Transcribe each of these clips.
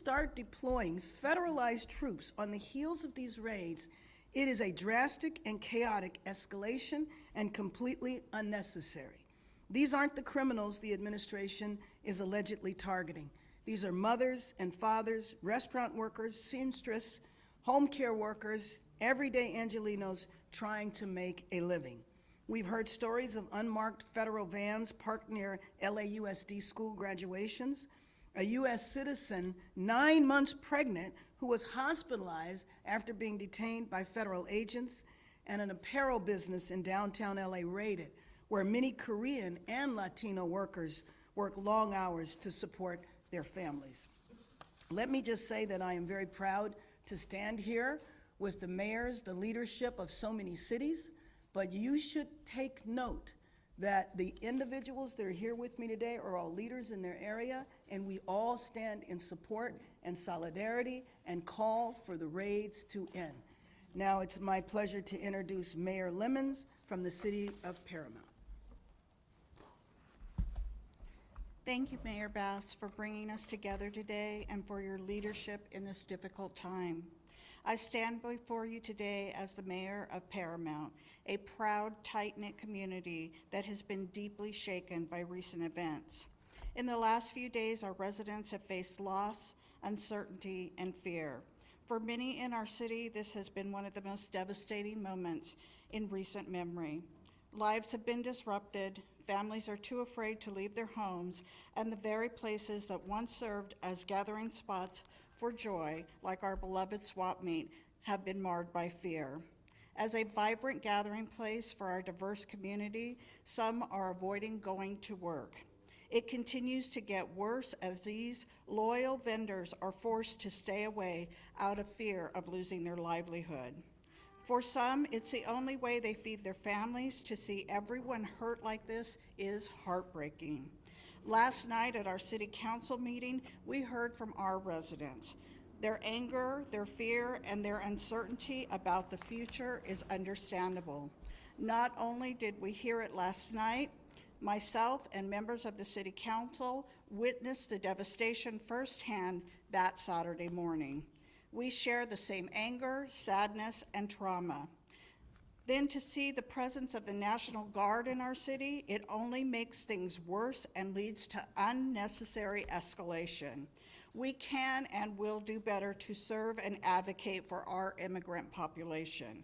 start deploying federalized troops on the heels of these raids, it is a drastic and chaotic escalation and completely unnecessary. These aren't the criminals the administration is allegedly targeting. These are mothers and fathers, restaurant workers, seamstress, home care workers, everyday Angelenos trying to make a living. We've heard stories of unmarked federal vans parked near LAUSD school graduations, a U.S. citizen 9 months pregnant who was hospitalized after being detained by federal agents, and an apparel business in downtown LA raided, where many Korean and Latino workers work long hours to support their families. Let me just say that I am very proud to stand here with the mayors, the leadership of so many cities, but you should take note that the individuals that are here with me today are all leaders in their area, and we all stand in support and solidarity and call for the raids to end. Now it's my pleasure to introduce Mayor Lemons from the city of Paramount. Thank you, Mayor Bass, for bringing us together today and for your leadership in this difficult time. I stand before you today as the mayor of Paramount, a proud, tight-knit community that has been deeply shaken by recent events. In the last few days, our residents have faced loss, uncertainty, and fear. For many in our city, this has been one of the most devastating moments in recent memory. Lives have been disrupted, families are too afraid to leave their homes, and the very places that once served as gathering spots for joy, like our beloved swap meet, have been marred by fear. As a vibrant gathering place for our diverse community, some are avoiding going to work. It continues to get worse as these loyal vendors are forced to stay away out of fear of losing their livelihood. For some, it's the only way they feed their families. To see everyone hurt like this is heartbreaking. Last night at our city council meeting, we heard from our residents. Their anger, their fear, and their uncertainty about the future is understandable. Not only did we hear it last night, myself and members of the city council witnessed the devastation firsthand that Saturday morning. We share the same anger, sadness, and trauma. Then to see the presence of the National Guard in our city, it only makes things worse and leads to unnecessary escalation. We can and will do better to serve and advocate for our immigrant population.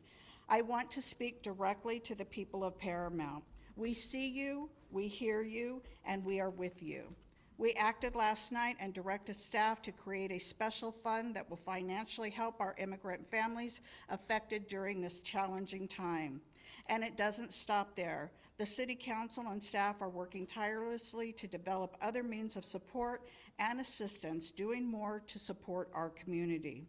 I want to speak directly to the people of Paramount. We see you, we hear you, and we are with you. We acted last night and directed staff to create a special fund that will financially help our immigrant families affected during this challenging time. And it doesn't stop there. The City Council and staff are working tirelessly to develop other means of support and assistance, doing more to support our community.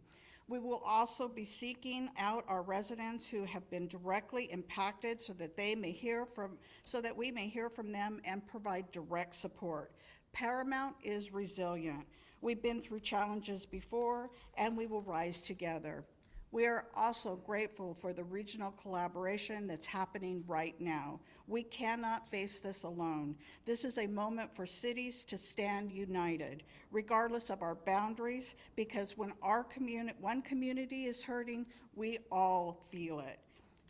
We will also be seeking out our residents who have been directly impacted so that we may hear from them and provide direct support. Paramount is resilient. We've been through challenges before, and we will rise together. We are also grateful for the regional collaboration that's happening right now. We cannot face this alone. This is a moment for cities to stand united, regardless of our boundaries, because when one community is hurting, we all feel it.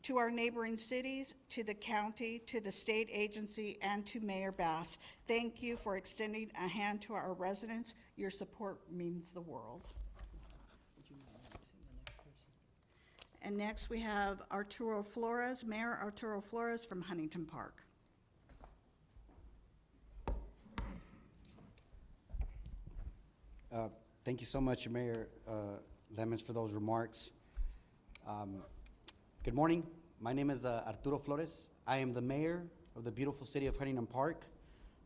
To our neighboring cities, to the county, to the state agency, and to Mayor Bass, thank you for extending a hand to our residents. Your support means the world. And next we have Arturo Flores, Mayor Arturo Flores from Huntington Park. Thank you so much, Mayor Lemons, for those remarks. Good morning. My name is Arturo Flores. I am the mayor of the beautiful city of Huntington Park.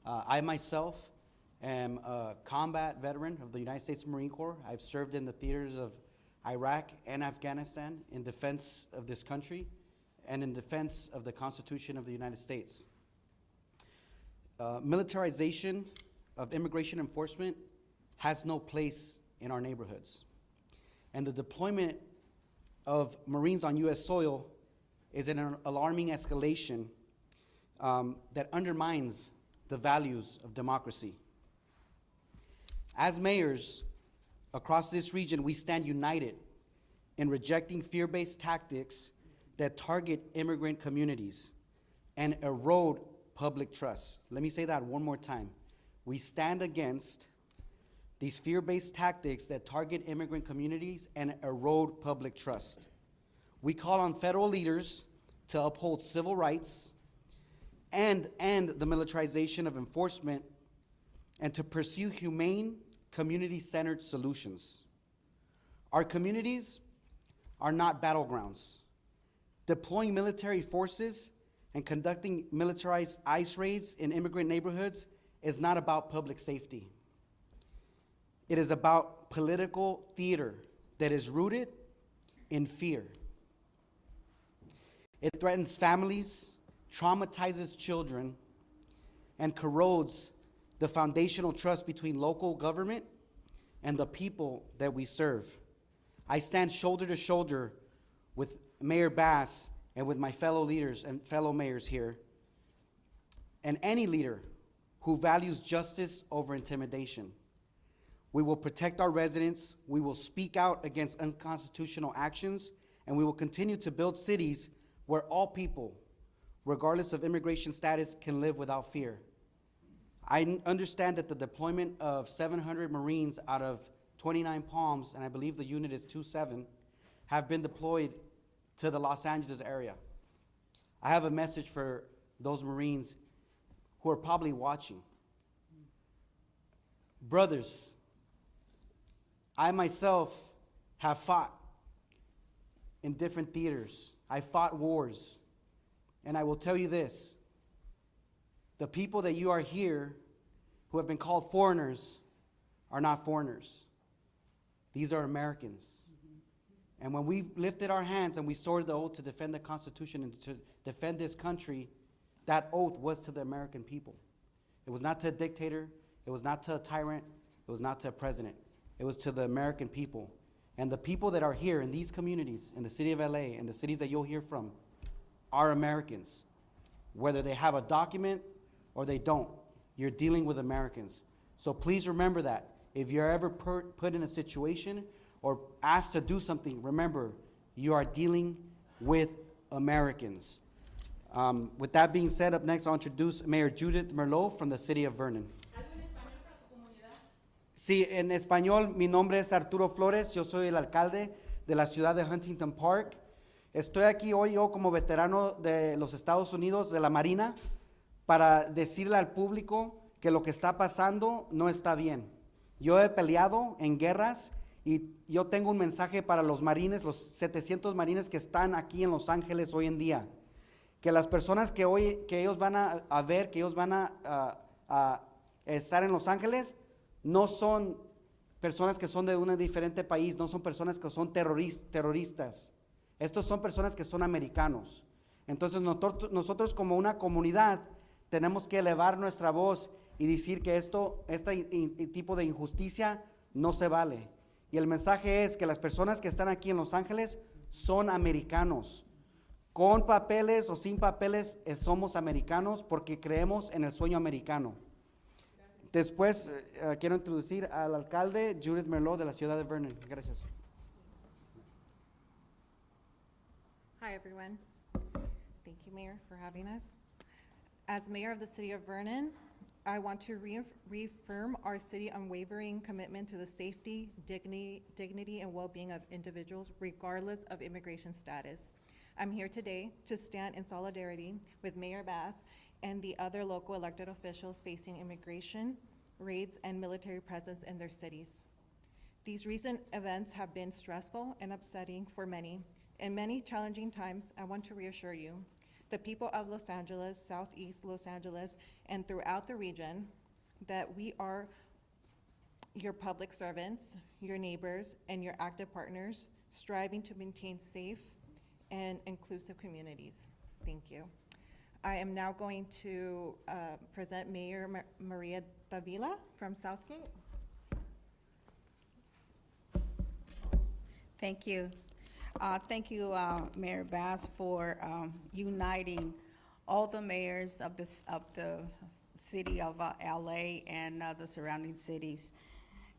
I myself am a combat veteran of the United States Marine Corps. I've served in the theaters of Iraq and Afghanistan in defense of this country and in defense of the Constitution of the United States. Militarization of immigration enforcement has no place in our neighborhoods. And the deployment of Marines on U.S. soil is an alarming escalation that undermines the values of democracy. As mayors, across this region, we stand united in rejecting fear-based tactics that target immigrant communities and erode public trust. Let me say that one more time. We stand against these fear-based tactics that target immigrant communities and erode public trust. We call on federal leaders to uphold civil rights and end the militarization of enforcement and to pursue humane, community-centered solutions. Our communities are not battlegrounds. Deploying military forces and conducting militarized ICE raids in immigrant neighborhoods is not about public safety. It is about political theater that is rooted in fear. It threatens families, traumatizes children, and corrodes the foundational trust between local government and the people that we serve. I stand shoulder to shoulder with Mayor Bass and with my fellow leaders and fellow mayors here, and any leader who values justice over intimidation. We will protect our residents, we will speak out against unconstitutional actions, and we will continue to build cities where all people, regardless of immigration status, can live without fear. I understand that the deployment of 700 Marines out of 29 Palms, and I believe the unit is 27, have been deployed to the Los Angeles area. I have a message for those Marines who are probably watching. Brothers, I myself have fought in different theaters. I fought wars. And I will tell you this, the people that you are here who have been called foreigners are not foreigners. These are Americans. And when we lifted our hands and we swore the oath to defend the Constitution and to defend this country, that oath was to the American people. It was not to a dictator. It was not to a tyrant. It was not to a president. It was to the American people. And the people that are here in these communities, in the city of LA, and the cities that you'll hear from, are Americans. Whether they have a document or they don't, you're dealing with Americans. So please remember that. If you're ever put in a situation or asked to do something, remember, you are dealing with Americans. With that being said, up next I'll introduce Mayor Judith Merlot from the city of Vernon. Sí, en español, mi nombre es Arturo Flores, yo soy el alcalde de la ciudad de Huntington Park. Estoy aquí hoy yo como veterano de los Estados Unidos, de la Marina, para decirle al público que lo que está pasando no está bien. Yo he peleado en guerras y yo tengo un mensaje para los marines, los 700 marines que están aquí en Los Ángeles hoy en día. Que las personas que ellos van a ver, que ellos van a estar en Los Ángeles, no son personas que son de un diferente país, no son personas que son terroristas. Estos son personas que son americanos. Entonces nosotros como una comunidad tenemos que elevar nuestra voz y decir que este tipo de injusticia no se vale. Y el mensaje es que las personas que están aquí en Los Ángeles son americanos. Con papeles o sin papeles somos americanos porque creemos en el sueño americano. Después quiero introducir al alcalde Judith Merlot de la ciudad de Vernon. Gracias. Hi, everyone. Thank you, Mayor, for having us. As Mayor of the City of Vernon, I want to reaffirm our city's unwavering commitment to the safety, dignity, and well-being of individuals, regardless of immigration status. I'm here today to stand in solidarity with Mayor Bass and the other local elected officials facing immigration, raids, and military presence in their cities. These recent events have been stressful and upsetting for many. In many challenging times, I want to reassure you, the people of Los Angeles, Southeast Los Angeles, and throughout the region, that we are your public servants, your neighbors, and your active partners, striving to maintain safe and inclusive communities. Thank you. I am now going to present Mayor Maria Davila from Southgate. Thank you. Thank you, Mayor Bass, for uniting all the mayors of the city of LA and the surrounding cities.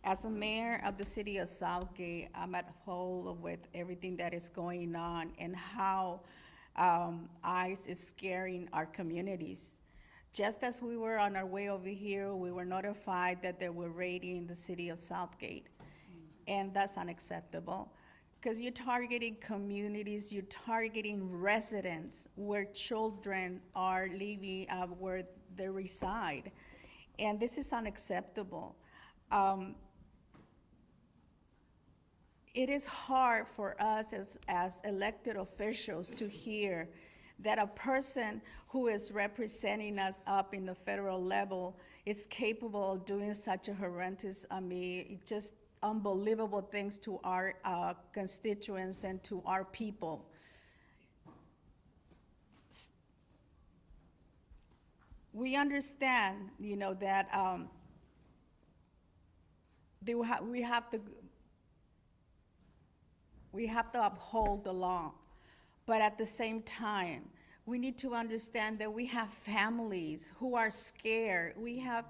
As a mayor of the city of Southgate, I'm at whole with everything that is going on and how ICE is scaring our communities. Just as we were on our way over here, we were notified that they were raiding the city of Southgate. And that's unacceptable, because you're targeting communities, you're targeting residents where children are living, where they reside. And this is unacceptable. It is hard for us as elected officials to hear that a person who is representing us up in the federal level is capable of doing such a horrendous, just unbelievable things to our constituents and to our people. We understand, that we have to uphold the law. But at the same time, we need to understand that we have families who are scared. We have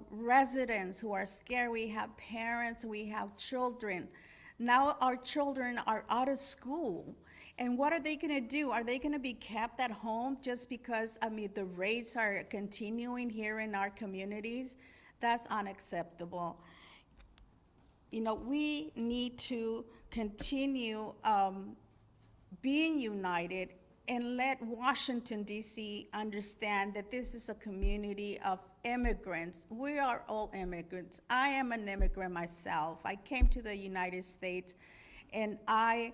residents who are scared. We have parents, we have children. Now our children are out of school. And what are they gonna do? Are they gonna be kept at home just because, the raids are continuing here in our communities? That's unacceptable. We need to continue being united and let Washington, D.C. understand that this is a community of immigrants. We are all immigrants. I am an immigrant myself. I came to the United States, and I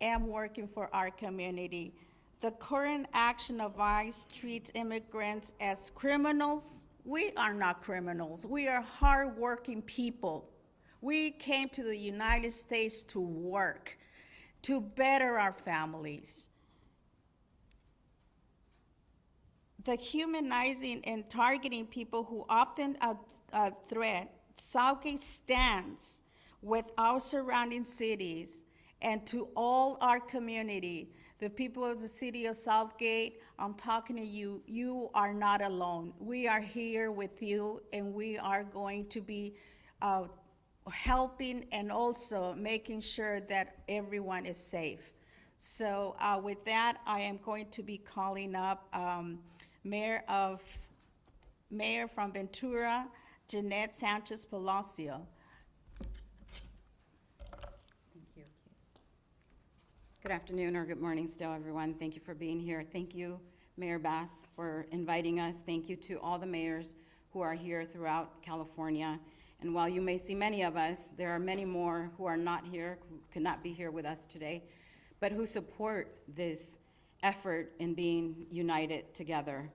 am working for our community. The current action of ICE treats immigrants as criminals. We are not criminals. We are hardworking people. We came to the United States to work, to better our families. The humanizing and targeting people who often threat, Southgate stands with our surrounding cities and to all our community. The people of the city of Southgate, I'm talking to you. You are not alone. We are here with you, and we are going to be helping and also making sure that everyone is safe. So with that, I am going to be calling up Mayor from Ventura, Jeanette Sanchez Palacio. Thank you. Good afternoon or good morning still, everyone. Thank you for being here. Thank you, Mayor Bass, for inviting us. Thank you to all the mayors who are here throughout California. And while you may see many of us, there are many more who are not here, who could not be here with us today, but who support this effort in being united together.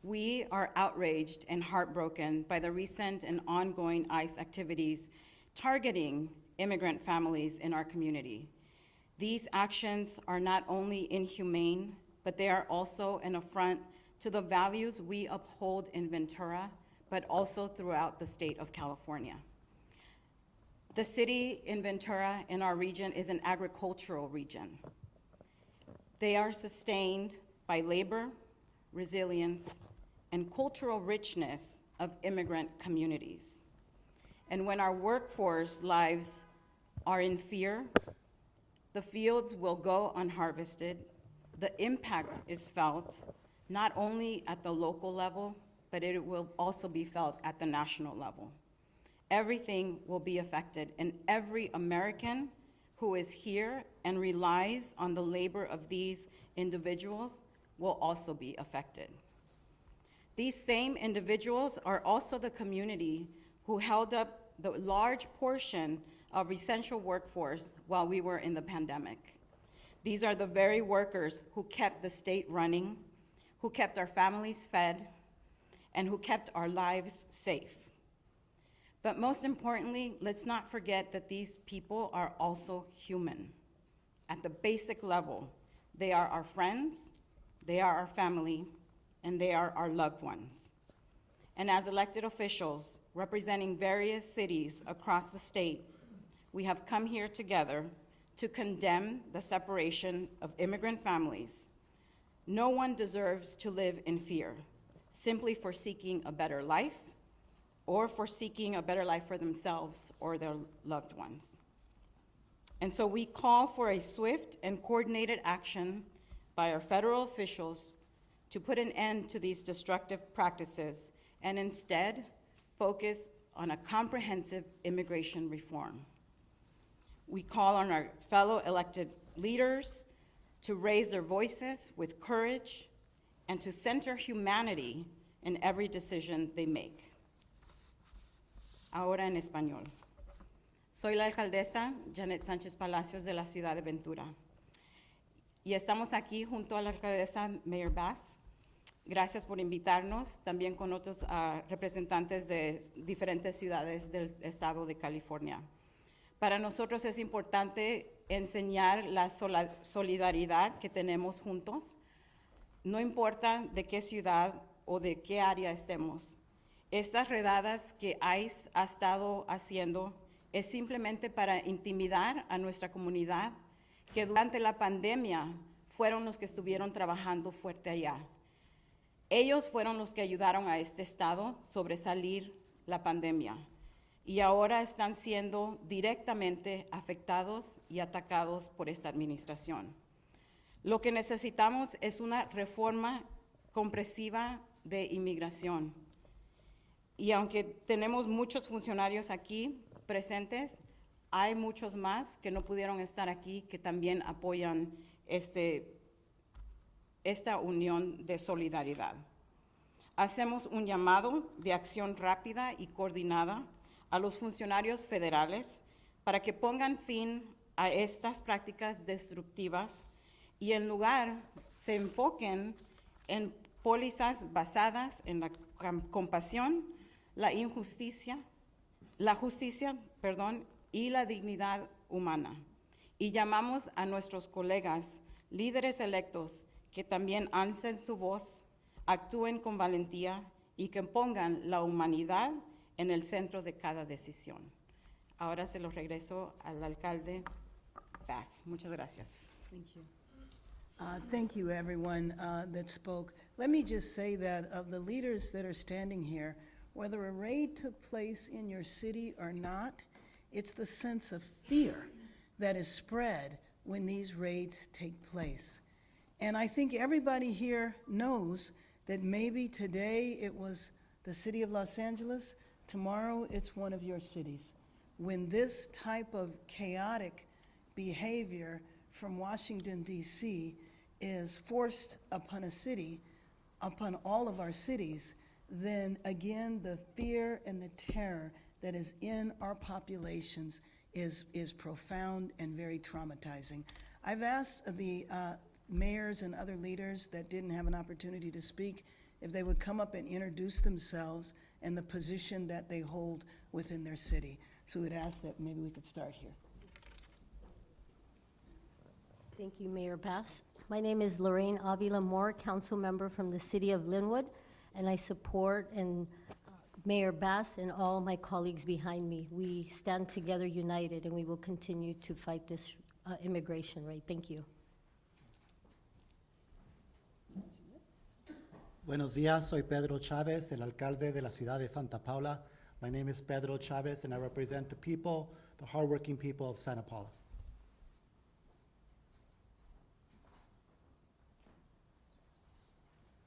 We are outraged and heartbroken by the recent and ongoing ICE activities targeting immigrant families in our community. These actions are not only inhumane, but they are also an affront to the values we uphold in Ventura, but also throughout the state of California. The city in Ventura in our region is an agricultural region. They are sustained by labor, resilience, and cultural richness of immigrant communities. And when our workforce lives are in fear, the fields will go unharvested. The impact is felt not only at the local level, but it will also be felt at the national level. Everything will be affected, and every American who is here and relies on the labor of these individuals will also be affected. These same individuals are also the community who held up the large portion of essential workforce while we were in the pandemic. These are the very workers who kept the state running, who kept our families fed, and who kept our lives safe. But most importantly, let's not forget that these people are also human. At the basic level, they are our friends, they are our family, and they are our loved ones. And as elected officials representing various cities across the state, we have come here together to condemn the separation of immigrant families. No one deserves to live in fear, simply for seeking a better life, or for seeking a better life for themselves or their loved ones. And so we call for a swift and coordinated action by our federal officials to put an end to these destructive practices and instead focus on a comprehensive immigration reform. We call on our fellow elected leaders to raise their voices with courage and to center humanity in every decision they make. Ahora en español. Soy la alcaldesa Janet Sánchez Palacios de la ciudad de Ventura. Y estamos aquí junto a la alcaldesa Mayor Bass. Gracias por invitarnos, también con otros representantes de diferentes ciudades del estado de California. Para nosotros es importante enseñar la solidaridad que tenemos juntos, no importa de qué ciudad o de qué área estemos. Estas redadas que ICE ha estado haciendo es simplemente para intimidar a nuestra comunidad, que durante la pandemia fueron los que estuvieron trabajando fuerte allá. Ellos fueron los que ayudaron a este estado a sobresalir la pandemia y ahora están siendo directamente afectados y atacados por esta administración. Lo que necesitamos es una reforma comprensiva de inmigración. Y aunque tenemos muchos funcionarios aquí presentes, hay muchos más que no pudieron estar aquí que también apoyan esta unión de solidaridad. Hacemos un llamado de acción rápida y coordinada a los funcionarios federales para que pongan fin a estas prácticas destructivas y en lugar se enfoquen en pólizas basadas en la compasión, la justicia, y la dignidad humana. Y llamamos a nuestros colegas, líderes electos, que también alcen su voz, actúen con valentía y que pongan la humanidad en el centro de cada decisión. Ahora se lo regreso al alcalde Bass. Muchas gracias. Thank you. Thank you, everyone that spoke. Let me just say that of the leaders that are standing here, whether a raid took place in your city or not, it's the sense of fear that is spread when these raids take place. And I think everybody here knows that maybe today it was the city of Los Angeles, tomorrow it's one of your cities. When this type of chaotic behavior from Washington, D.C. is forced upon a city, upon all of our cities, then again, the fear and the terror that is in our populations is profound and very traumatizing. I've asked the mayors and other leaders that didn't have an opportunity to speak if they would come up and introduce themselves and the position that they hold within their city. So we would ask that maybe we could start here. Thank you, Mayor Bass. My name is Lorraine Avila Moore, council member from the city of Linwood, and I support Mayor Bass and all my colleagues behind me. We stand together united, and we will continue to fight this immigration rate. Thank you. Buenos días, soy Pedro Chavez, el alcalde de la ciudad de Santa Paula. My name is Pedro Chavez, and I represent the people, the hardworking people of Santa Paula.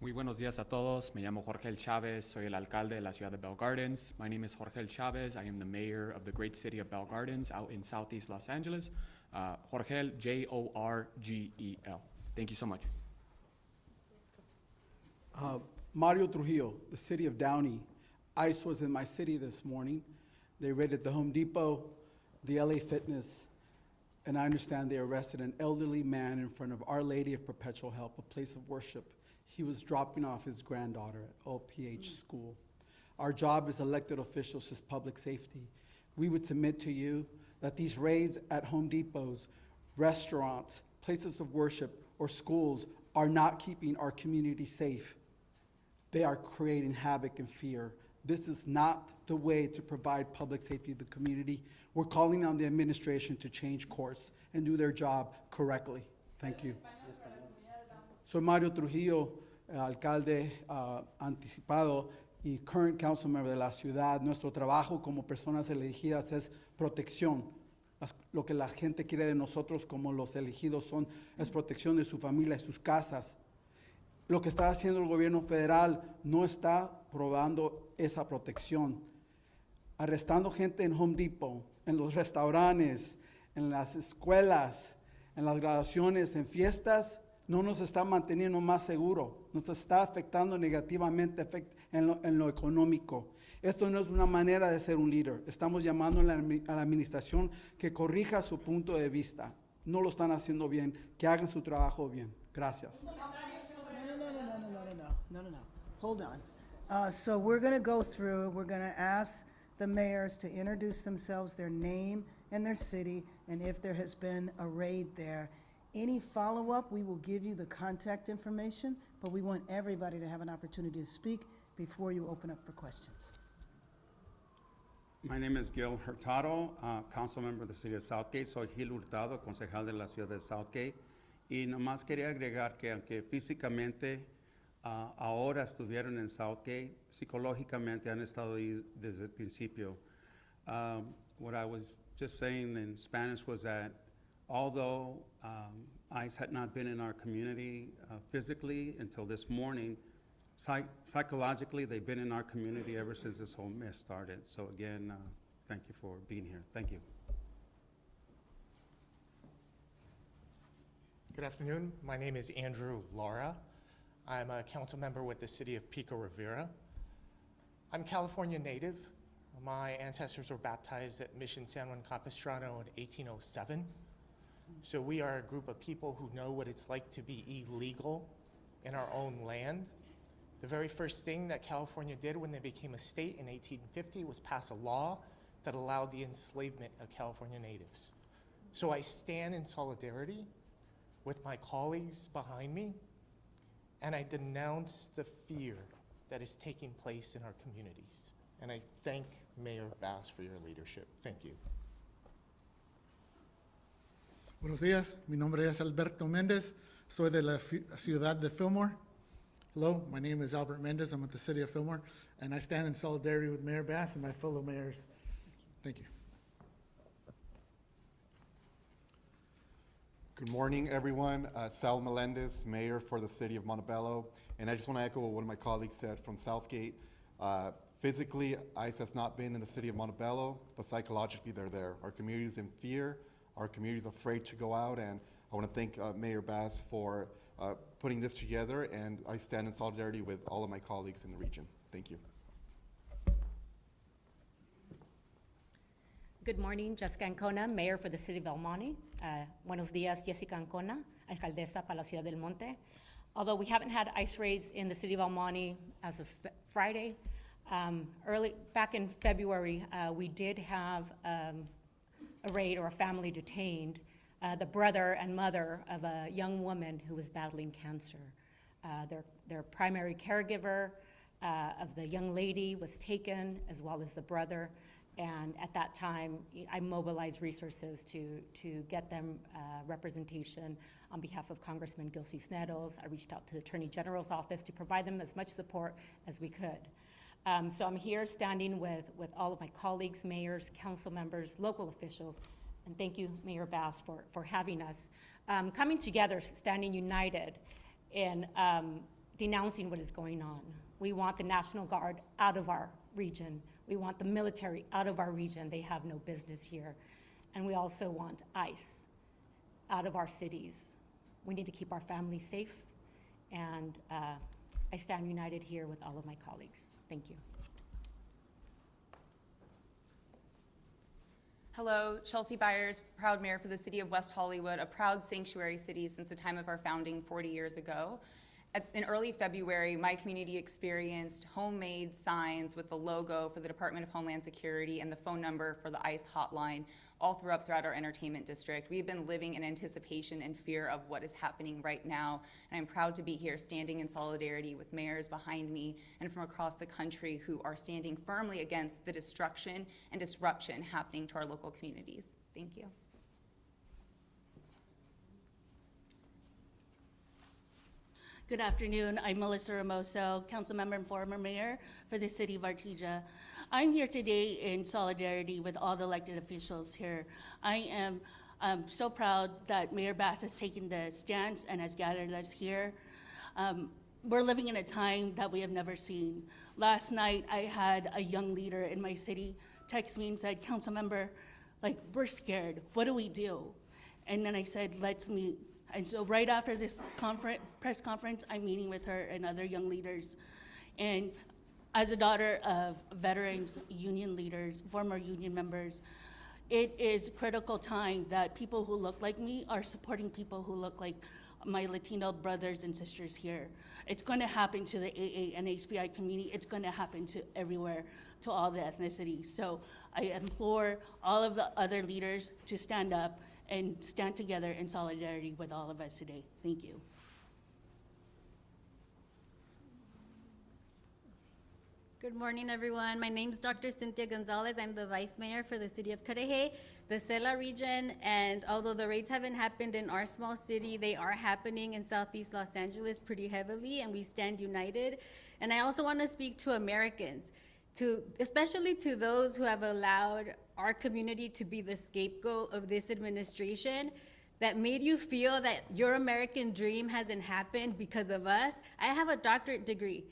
Muy buenos días a todos. Me llamo Jorge Chávez. Soy el alcalde de la ciudad de Bell Gardens. My name is Jorge Chávez. I am the mayor of the great city of Bell Gardens out in southeast Los Angeles. Jorge, Jorgel. Thank you so much. Mario Trujillo, the city of Downey. ICE was in my city this morning. They raided the Home Depot, the LA Fitness, and I understand they arrested an elderly man in front of Our Lady of Perpetual Help, a place of worship. He was dropping off his granddaughter at OPH school. Our job as elected officials is public safety. We would submit to you that these raids at Home Depots, restaurants, places of worship, or schools are not keeping our community safe. They are creating havoc and fear. This is not the way to provide public safety to the community. We're calling on the administration to change course and do their job correctly. Thank you. Soy Mario Trujillo, alcalde anticipado, y current council member de la ciudad, nuestro trabajo como personas elegidas es protección. Lo que la gente quiere de nosotros como los elegidos es protección de su familia y sus casas. Lo que está haciendo el gobierno federal no está probando esa protección. Arrestando gente en Home Depot, en los restaurantes, en las escuelas, en las graduaciones, en fiestas, no nos está manteniendo más seguros, nos está afectando negativamente en lo económico. Esto no es una manera de ser un líder. Estamos llamando a la administración que corrija su punto de vista. No lo están haciendo bien, que hagan su trabajo bien. Gracias. No. Hold on. So we're going to go through, we're going to ask the mayors to introduce themselves, their name and their city, and if there has been a raid there. Any follow-up, we will give you the contact information, but we want everybody to have an opportunity to speak before you open up for questions. My name is Gil Hurtado, council member of the city of Southgate. Soy Gil Hurtado, concejal de la ciudad de Southgate. Y nomás quería agregar que aunque físicamente ahora estuvieron en Southgate, psicológicamente han estado ahí desde el principio. What I was just saying in Spanish was that although ICE had not been in our community physically until this morning, psychologically they've been in our community ever since this whole mess started. So again, thank you for being here. Thank you. Good afternoon. My name is Andrew Lara. I'm a council member with the city of Pico Rivera. I'm California native. My ancestors were baptized at Mission San Juan Capistrano in 1807. So we are a group of people who know what it's like to be illegal in our own land. The very first thing that California did when they became a state in 1850 was pass a law that allowed the enslavement of California natives. So I stand in solidarity with my colleagues behind me, and I denounce the fear that is taking place in our communities. And I thank Mayor Bass for your leadership. Thank you. Buenos días, mi nombre es Alberto Méndez, soy de la ciudad de Fillmore. Hello, my name is Albert Méndez, I'm with the city of Fillmore, and I stand in solidarity with Mayor Bass and my fellow mayors. Thank you. Good morning, everyone. Sal Melendez, Mayor for the City of Montebello. And I just want to echo what one of my colleagues said from Southgate. Physically, ICE has not been in the City of Montebello, but psychologically they're there. Our community is in fear. Our community is afraid to go out. And I want to thank Mayor Bass for putting this together. And I stand in solidarity with all of my colleagues in the region. Thank you. Good morning, Jessica Ancona, Mayor for the City of El Monte. Buenos días, Jessica Ancona, Alcaldesa para la Ciudad del Monte. Although we haven't had ICE raids in the City of El Monte as of Friday, back in February, we did have a raid or a family detained, the brother and mother of a young woman who was battling cancer. Their primary caregiver of the young lady was taken, as well as the brother. And at that time, I mobilized resources to get them representation on behalf of Congressman Gil Cisneros. I reached out to the Attorney General's office to provide them as much support as we could. So I'm here standing with all of my colleagues, mayors, council members, local officials, and thank you, Mayor Bass, for having us. Coming together, standing united in denouncing what is going on. We want the National Guard out of our region. We want the military out of our region. They have no business here. And we also want ICE out of our cities. We need to keep our families safe. And I stand united here with all of my colleagues. Thank you. Hello, Chelsea Byers, proud mayor for the city of West Hollywood, a proud sanctuary city since the time of our founding 40 years ago. In early February, my community experienced homemade signs with the logo for the Department of Homeland Security and the phone number for the ICE hotline all throughout our entertainment district. We've been living in anticipation and fear of what is happening right now, and I'm proud to be here standing in solidarity with mayors behind me and from across the country who are standing firmly against the destruction and disruption happening to our local communities. Thank you. Good afternoon. I'm Melissa Ramoso, council member and former mayor for the city of Artesia. I'm here today in solidarity with all the elected officials here. I am so proud that Mayor Bass has taken the stance and has gathered us here. We're living in a time that we have never seen. Last night, I had a young leader in my city text me and said, council member, like, we're scared. What do we do? And then I said, let's meet. And so right after this press conference, I'm meeting with her and other young leaders. And as a daughter of veterans, union leaders, former union members, it is critical time that people who look like me are supporting people who look like my Latino brothers and sisters here. It's going to happen to the AA and HBI community. It's going to happen to everywhere, to all the ethnicities. So I implore all of the other leaders to stand up and stand together in solidarity with all of us today. Thank you. Good morning, everyone. My name is Dr. Cynthia Gonzalez. I'm the vice mayor for the city of Cudahy, the Cela region, and although the raids haven't happened in our small city, they are happening in Southeast Los Angeles pretty heavily, and we stand united. And I also want to speak to Americans, especially to those who have allowed our community to be the scapegoat of this administration, that made you feel that your American dream hasn't happened because of us. I have a doctorate degree.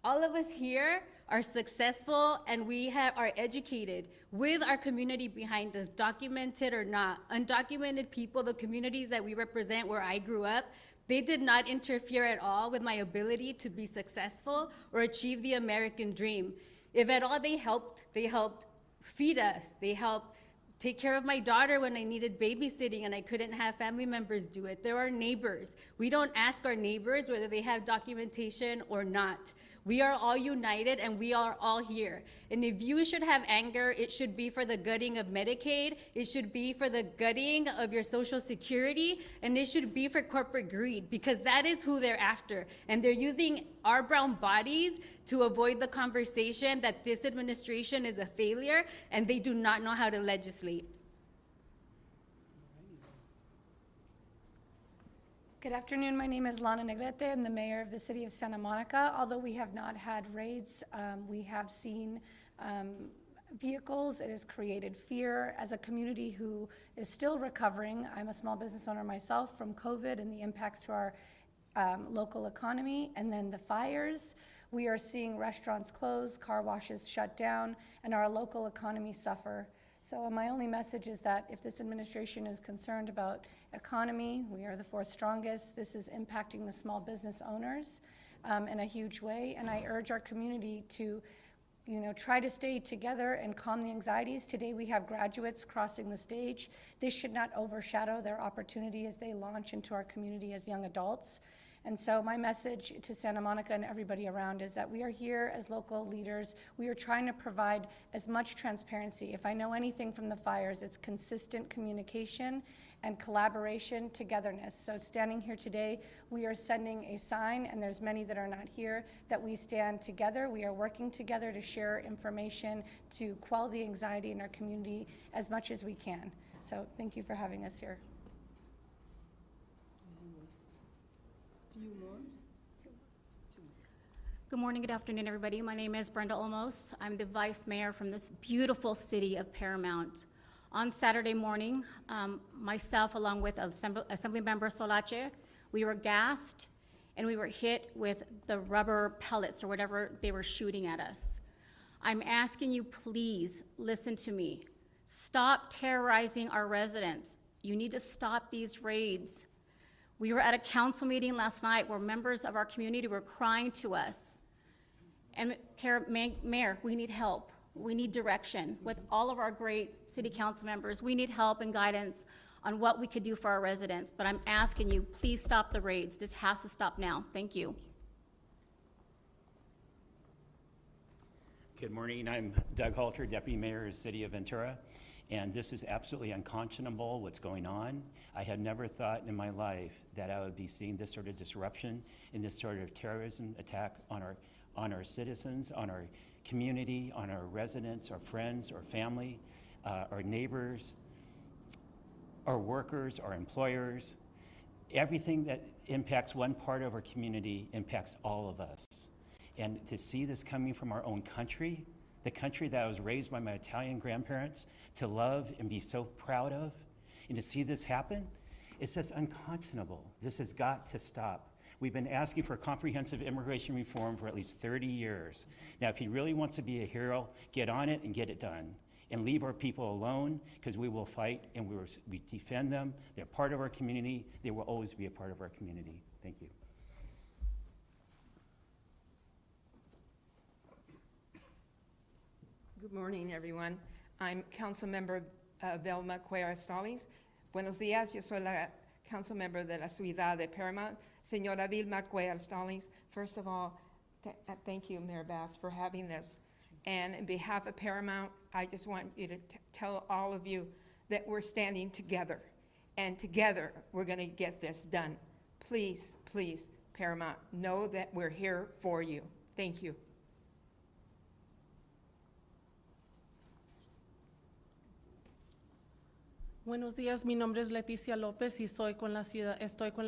All of us here are successful, and we are educated with our community behind us, documented or not. Undocumented people, the communities that we represent where I grew up, they did not interfere at all with my ability to be successful or achieve the American dream. If at all they helped feed us. They helped take care of my daughter when I needed babysitting and I couldn't have family members do it. There are neighbors. We don't ask our neighbors whether they have documentation or not. We are all united and we are all here. And if you should have anger, it should be for the gutting of Medicaid, it should be for the gutting of your Social Security, and it should be for corporate greed, because that is who they're after. And they're using our brown bodies to avoid the conversation that this administration is a failure and they do not know how to legislate. Good afternoon. My name is Lana Negrete. I'm the mayor of the city of Santa Monica. Although we have not had raids, we have seen vehicles. It has created fear as a community who is still recovering. I'm a small business owner myself from COVID and the impacts to our local economy. And then the fires. We are seeing restaurants close, car washes shut down, and our local economy suffer. So my only message is that if this administration is concerned about economy, we are the fourth strongest. This is impacting the small business owners in a huge way. And I urge our community to try to stay together and calm the anxieties. Today we have graduates crossing the stage. This should not overshadow their opportunity as they launch into our community as young adults. And so my message to Santa Monica and everybody around is that we are here as local leaders. We are trying to provide as much transparency. If I know anything from the fires, it's consistent communication and collaboration, togetherness. So standing here today, we are sending a sign, and there's many that are not here, that we stand together. We are working together to share information, to quell the anxiety in our community as much as we can. So thank you for having us here. Good morning, good afternoon, everybody. My name is Brenda Olmos. I'm the vice mayor from this beautiful city of Paramount. On Saturday morning, myself along with Assemblymember Solache, we were gassed and we were hit with the rubber pellets or whatever they were shooting at us. I'm asking you, please listen to me. Stop terrorizing our residents. You need to stop these raids. We were at a council meeting last night where members of our community were crying to us. And Mayor, we need help. We need direction. With all of our great city council members, we need help and guidance on what we could do for our residents. But I'm asking you, please stop the raids. This has to stop now. Thank you. Good morning. I'm Doug Halter, Deputy Mayor of the City of Ventura. And this is absolutely unconscionable, what's going on. I had never thought in my life that I would be seeing this sort of disruption and this sort of terrorism attack on our citizens, on our community, on our residents, our friends, our family, our neighbors, our workers, our employers. Everything that impacts one part of our community impacts all of us. And to see this coming from our own country, the country that I was raised by my Italian grandparents to love and be so proud of, and to see this happen, it's just unconscionable. This has got to stop. We've been asking for comprehensive immigration reform for at least 30 years. Now, if he really wants to be a hero, get on it and get it done. And leave our people alone, because we will fight and we defend them. They're part of our community. They will always be a part of our community. Thank you. Good morning, everyone. I'm Councilmember Velma Cuellar Stallings. Buenos días, yo soy la Councilmember de la Ciudad de Paramount. Señora Vilma Cuellar Stallings, first of all, thank you, Mayor Bass, for having this. And on behalf of Paramount, I just want you to tell all of you that we're standing together. And together, we're going to get this done. Please, please, Paramount, know that we're here for you. Thank you. Buenos días, mi nombre es Leticia López y estoy con la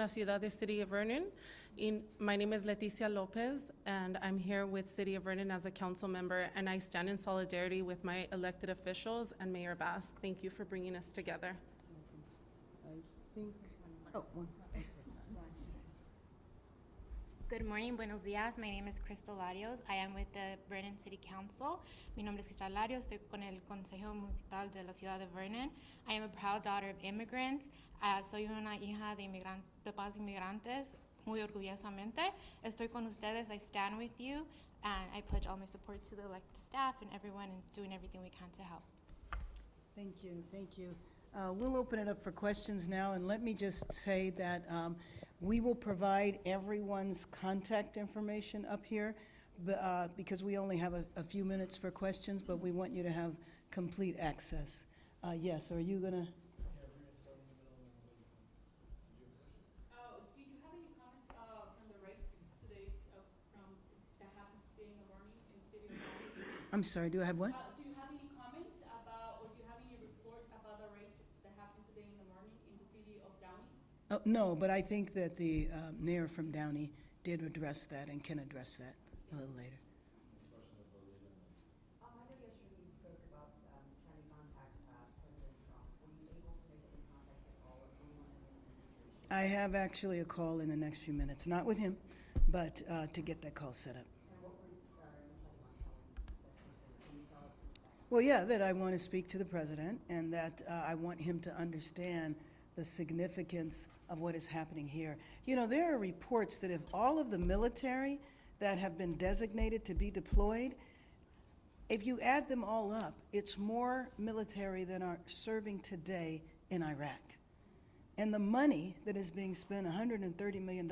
ciudad de City of Vernon. My name is Leticia Lopez, and I'm here with City of Vernon as a council member, and I stand in solidarity with my elected officials and Mayor Bass. Thank you for bringing us together. Good morning, buenos días. My name is Crystal Larios. I am with the Vernon City Council. Mi nombre es Crystal Larios. Estoy con el Consejo Municipal de la Ciudad de Vernon. I am a proud daughter of immigrants. Soy una hija de papás inmigrantes. Muy orgullosamente. Estoy con ustedes. I stand with you. And I pledge all my support to the elected staff and everyone and doing everything we can to help. Thank you, thank you. We'll open it up for questions now, and let me just say that we will provide everyone's contact information up here because we only have a few minutes for questions, but we want you to have complete access. Yes, are you gonna? Do you have any comments from the right today from that happens today in the morning in the city of Downey? I'm sorry, do I have what? Do you have any comments about, or do you have any reports about the raids that happened today in the morning in the city of Downey? Oh, no, but I think that the mayor from Downey did address that and can address that a little later. I know yesterday you spoke about trying to contact President Trump. Were you able to make any contact at all with anyone in the administration? I have actually a call in the next few minutes, not with him, but to get that call set up. And what were you planning on telling that person? Can you tell us? Well, yeah, that I want to speak to the president and that I want him to understand the significance of what is happening here. You know, there are reports that if all of the military that have been designated to be deployed, if you add them all up, it's more military than are serving today in Iraq. And the money that is being spent, $130 million,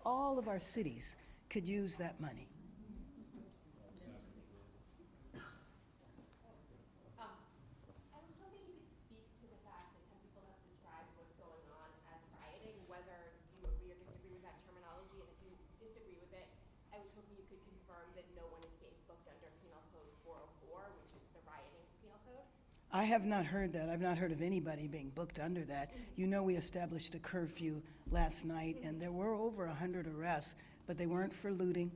all of our cities could use that money. I was hoping you could speak to the fact that some people have described what's going on as rioting, whether you agree or disagree with that terminology, and if you disagree with it, I was hoping you could confirm that no one is being booked under Penal Code 404, which is the rioting penal code. I have not heard that. I've not heard of anybody being booked under that. You know, we established a curfew last night, and there were over 100 arrests, but they weren't for looting,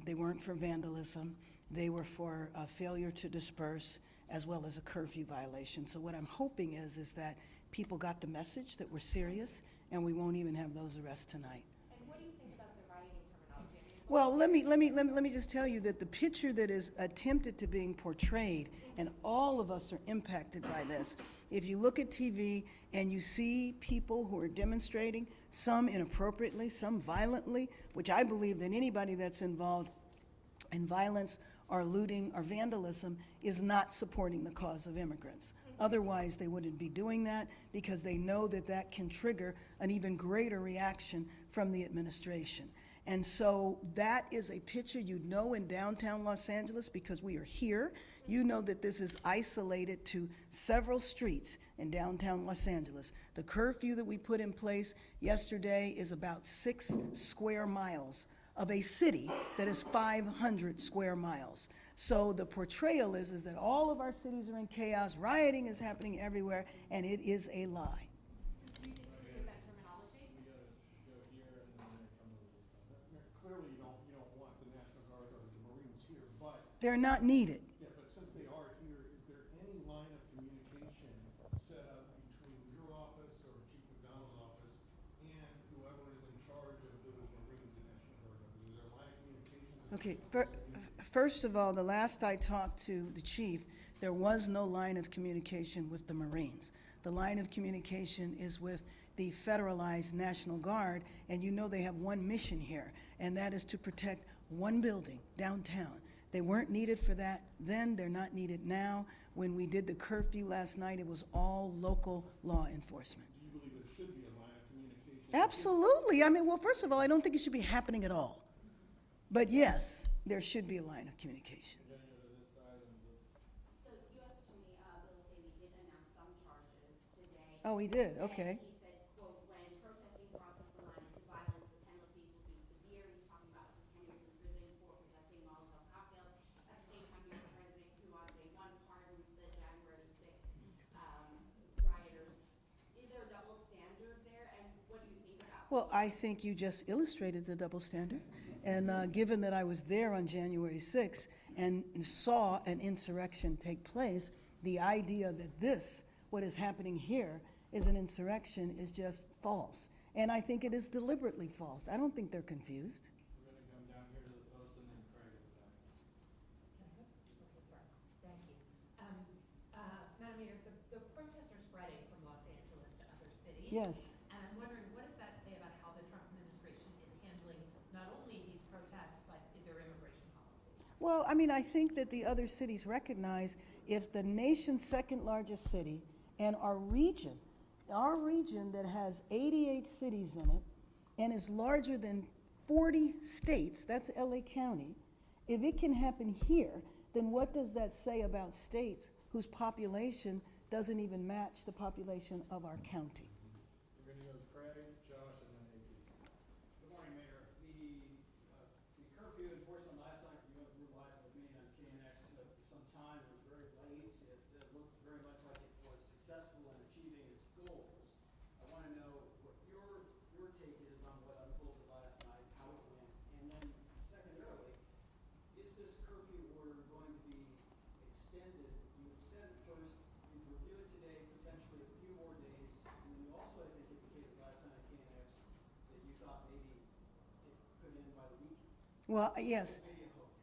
they weren't for vandalism, they were for failure to disperse, as well as a curfew violation. So what I'm hoping is that people got the message that we're serious, and we won't even have those arrests tonight. And what do you think about the rioting terminology? Well, let me just tell you that the picture that is attempted to being portrayed, and all of us are impacted by this. If you look at TV and you see people who are demonstrating, some inappropriately, some violently, which I believe that anybody that's involved in violence or looting or vandalism is not supporting the cause of immigrants. Otherwise, they wouldn't be doing that because they know that that can trigger an even greater reaction from the administration. And so that is a picture you'd know in downtown Los Angeles because we are here. You know that this is isolated to several streets in downtown Los Angeles. The curfew that we put in place yesterday is about 6 square miles of a city that is 500 square miles. So the portrayal is that all of our cities are in chaos, rioting is happening everywhere, and it is a lie. Do you disagree with that terminology? They're not needed. Yeah, but since they are here, is there any line of communication set up between your office or Chief McDonald's office and whoever is in charge of those Marines in National Guard? Is there a line of communication? Okay, first of all, the last I talked to the chief, there was no line of communication with the Marines. The line of communication is with the federalized National Guard, and you know they have one mission here, and that is to protect one building downtown. They weren't needed for that then, they're not needed now. When we did the curfew last night, it was all local law enforcement. Do you believe there should be a line of communication? Absolutely. I mean, well, first of all, I don't think it should be happening at all. But yes, there should be a line of communication. So U.S. Attorney Bill Haley did announce some charges today. Oh, he did, okay. And he said, quote, when protesting crosses the line into violence, the penalties will be severe. He's talking about up to 10 years in prison for possessing Molotov cocktails. At the same time, you have the president who wants a one pardons the January 6th rioters. Is there a double standard there, and what do you think about it? Well, I think you just illustrated the double standard. And given that I was there on January 6th and saw an insurrection take place, the idea that this, what is happening here, is an insurrection is just false. And I think it is deliberately false. I don't think they're confused. We're going to come down here to the post and then Craig at the back. Okay, sorry. Thank you. Madam Mayor, the protests are spreading from Los Angeles to other cities. Yes. And I'm wondering, what does that say about how the Trump administration is handling not only these protests, but their immigration policy? Well, I mean, I think that the other cities recognize if the nation's second largest city and our region that has 88 cities in it and is larger than 40 states, that's LA County, if it can happen here, then what does that say about states whose population doesn't even match the population of our county? We're going to go to Craig, Josh, and then AP. Good morning, Mayor. The curfew enforcement last night, you were live with me on KNX for some time. It was very late. It looked very much like it was successful in achieving its goals. I want to know what your take is on what unfolded last night, how it went, and then secondarily, is this curfew order going to be extended? You had said first you'd review it today, potentially a few more days, and then you also, I think, indicated last night at KNX that you thought maybe it could end by the weekend. Well, yes.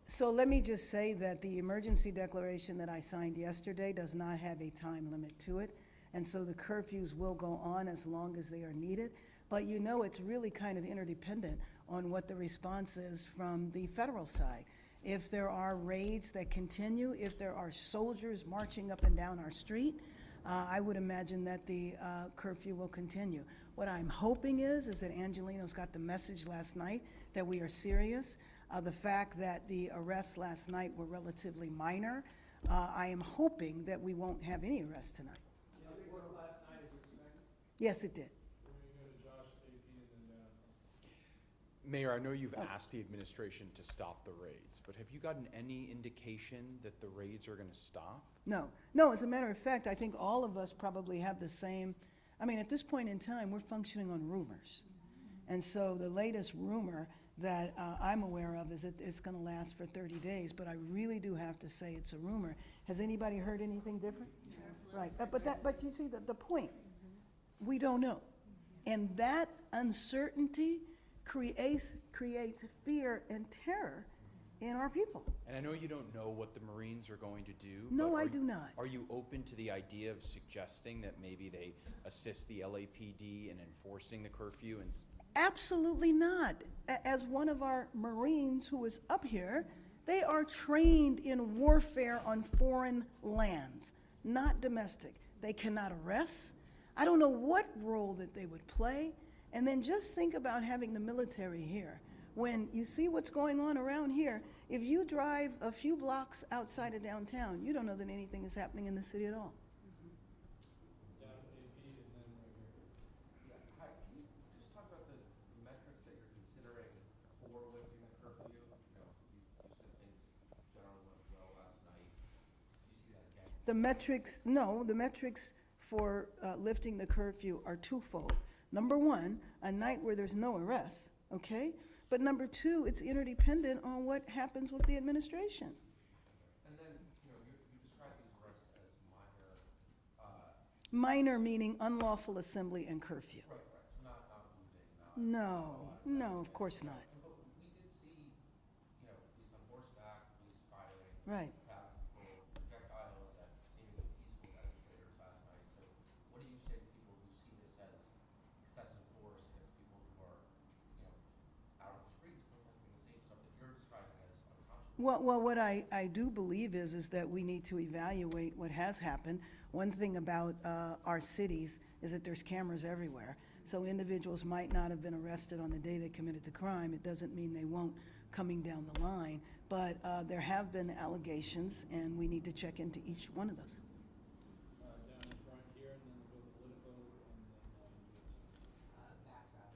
So let me just say that the emergency declaration that I signed yesterday does not have a time limit to it. And so the curfews will go on as long as they are needed. But you know, it's really kind of interdependent on what the response is from the federal side. If there are raids that continue, if there are soldiers marching up and down our street, I would imagine that the curfew will continue. What I'm hoping is that Angelino's got the message last night that we are serious. The fact that the arrests last night were relatively minor, I am hoping that we won't have any arrests tonight. Did it work last night as you expected? Yes, it did. We're going to go to Josh, AP, and then down. Mayor, I know you've asked the administration to stop the raids, but have you gotten any indication that the raids are going to stop? No, no, as a matter of fact, I think all of us probably have the same, I mean, at this point in time, we're functioning on rumors. And so the latest rumor that I'm aware of is that it's going to last for 30 days, but I really do have to say it's a rumor. Has anybody heard anything different? Right, but you see the point, we don't know. And that uncertainty creates fear and terror in our people. And I know you don't know what the Marines are going to do. No, but I do not. Are you open to the idea of suggesting that maybe they assist the LAPD in enforcing the curfew? And Absolutely not. As one of our Marines who is up here, they are trained in warfare on foreign lands, not domestic. They cannot arrest. I don't know what role that they would play. And then just think about having the military here. When you see what's going on around here, if you drive a few blocks outside of downtown, you don't know that anything is happening in the city at all. Down AP, and then right here. Yeah, hi, can you just talk about the metrics that you're considering for lifting the curfew? You said things generally went well last night. Do you see that again? The metrics, no, the metrics for lifting the curfew are twofold. Number one, a night where there's no arrest, okay? But number two, it's interdependent on what happens with the administration. Minor meaning unlawful assembly and curfew. Right, so not looting, not. No, of course not. But we did see, police on horseback, police firing. Right. Projectiles at seemingly peaceful demonstrators last night. So what do you say to people who see this as excessive force against people who are, out on the streets protesting the same stuff that you're describing as unconscionable? Well, what I do believe is that we need to evaluate what has happened. One thing about our cities is that there's cameras everywhere. So individuals might not have been arrested on the day they committed the crime. It doesn't mean they won't coming down the line. But there have been allegations, and we need to check into each one of those. Down in front here, and then we'll go to Politico, and then Max Adler,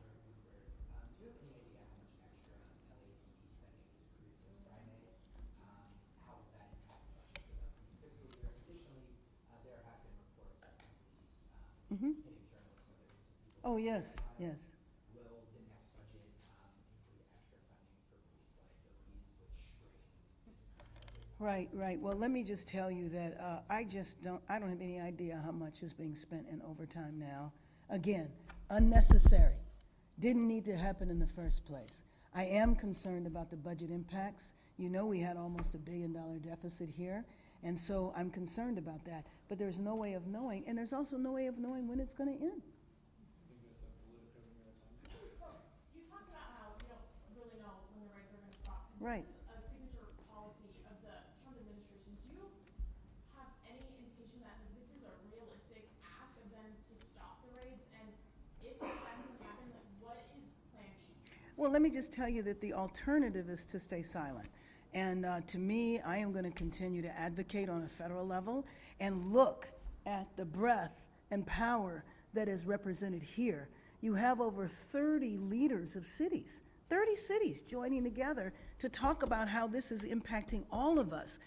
Bloomberg. Do you have any idea how much extra LAPD spending has accrued since Friday? How will that impact the budget for the upcoming fiscal year? Additionally, there have been reports that the police hitting journalists and other innocent people. Oh, yes, yes. Will the next budget include extra funding for police liabilities, which strain this Right. Well, let me just tell you that I don't have any idea how much is being spent in overtime now. Again, unnecessary. Didn't need to happen in the first place. I am concerned about the budget impacts. We had almost $1 billion deficit here, and so I'm concerned about that. But there's no way of knowing, and there's also no way of knowing when it's going to end. So you talked about how we don't really know when the raids are going to stop. Right. This is a signature policy of the Trump administration. Do you have any indication that this is a realistic ask of them to stop the raids? And if that doesn't happen, what is Plan B? Well, let me just tell you that the alternative is to stay silent. And to me, I am going to continue to advocate on a federal level and look at the breadth and power that is represented here. You have over 30 leaders of cities, 30 cities joining together to talk about how this is impacting all of us.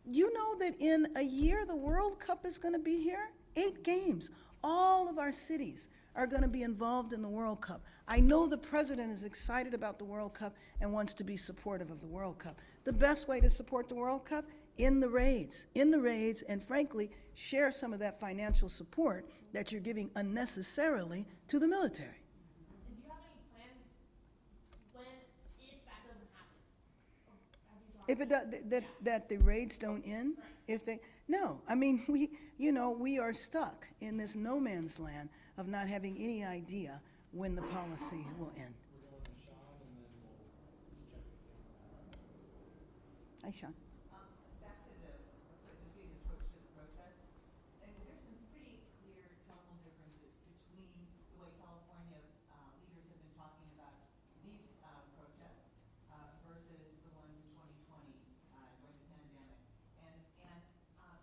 You know that in a year, the World Cup is going to be here? 8 games. All of our cities are going to be involved in the World Cup. I know the president is excited about the World Cup and wants to be supportive of the World Cup. The best way to support the World Cup? In the raids, and frankly, share some of that financial support that you're giving unnecessarily to the military. And do you have any plans if that doesn't happen? If it does, that the raids don't end, right. No, I mean, we are stuck in this no man's land of not having any idea when the policy will end. we're going to Sean, and then we'll check with things. Hi, Sean. Back to the city's approach to the protests, and there's some pretty clear tonal differences between the way California leaders have been talking about these protests versus the ones in 2020 during the pandemic.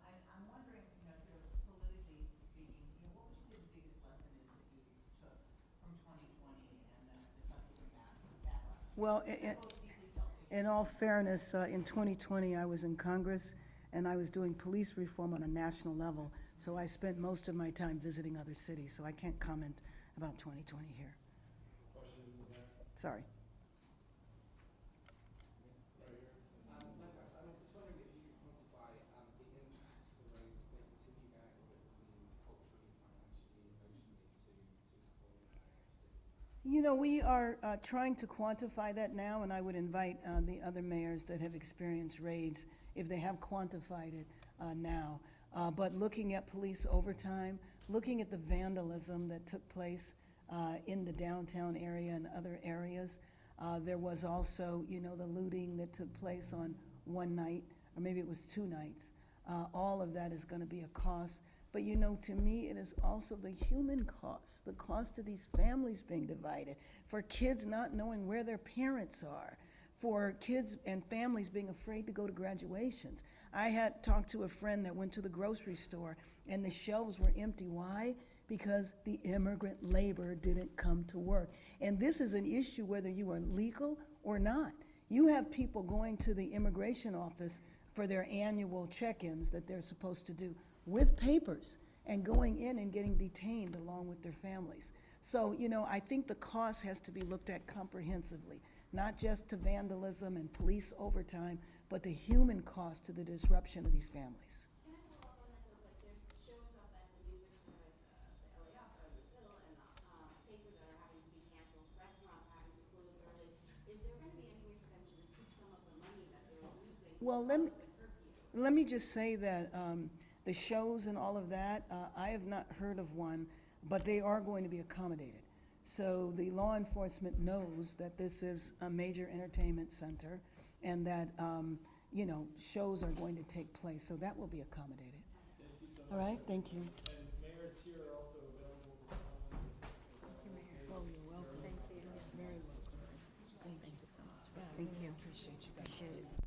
And I'm wondering, sort of politically speaking, what would you say the biggest lesson is that you took from 2020 and the subsequent backlash? Well, in all fairness, in 2020, I was in Congress, and I was doing police reform on a national level, so I spent most of my time visiting other cities, so I can't comment about 2020 here. Questions in the back? Sorry. Right here. I was just wondering if you could quantify the impact the raids think to you guys, culturally, financially, emotionally to California. We are trying to quantify that now, and I would invite the other mayors that have experienced raids, if they have quantified it now. But looking at police overtime, looking at the vandalism that took place in the downtown area and other areas, there was also, the looting that took place on one night, or maybe it was 2 nights. All of that is going to be a cost. But to me, it is also the human cost, the cost of these families being divided, for kids not knowing where their parents are, for kids and families being afraid to go to graduations. I had talked to a friend that went to the grocery store, and the shelves were empty. Why? Because the immigrant labor didn't come to work. And this is an issue whether you are legal or not. You have people going to the immigration office for their annual check-ins that they're supposed to do with papers and going in and getting detained along with their families. So, I think the cost has to be looked at comprehensively, not just to vandalism and police overtime, but the human cost to the disruption of these families. Can I follow up on that though? Like, there's shows up at the news center Well, let me just say that the shows and all of that, I have not heard of one, but they are going to be accommodated. So the law enforcement knows that this is a major entertainment center and that, you know, shows are going to take place, so that will be accommodated. Thank you so much. All right, thank you. And Mayor's here are also available to comment. Oh, you're welcome. Thank you. Very well. Thank you so much. Thank you. Appreciate you guys. Appreciate it.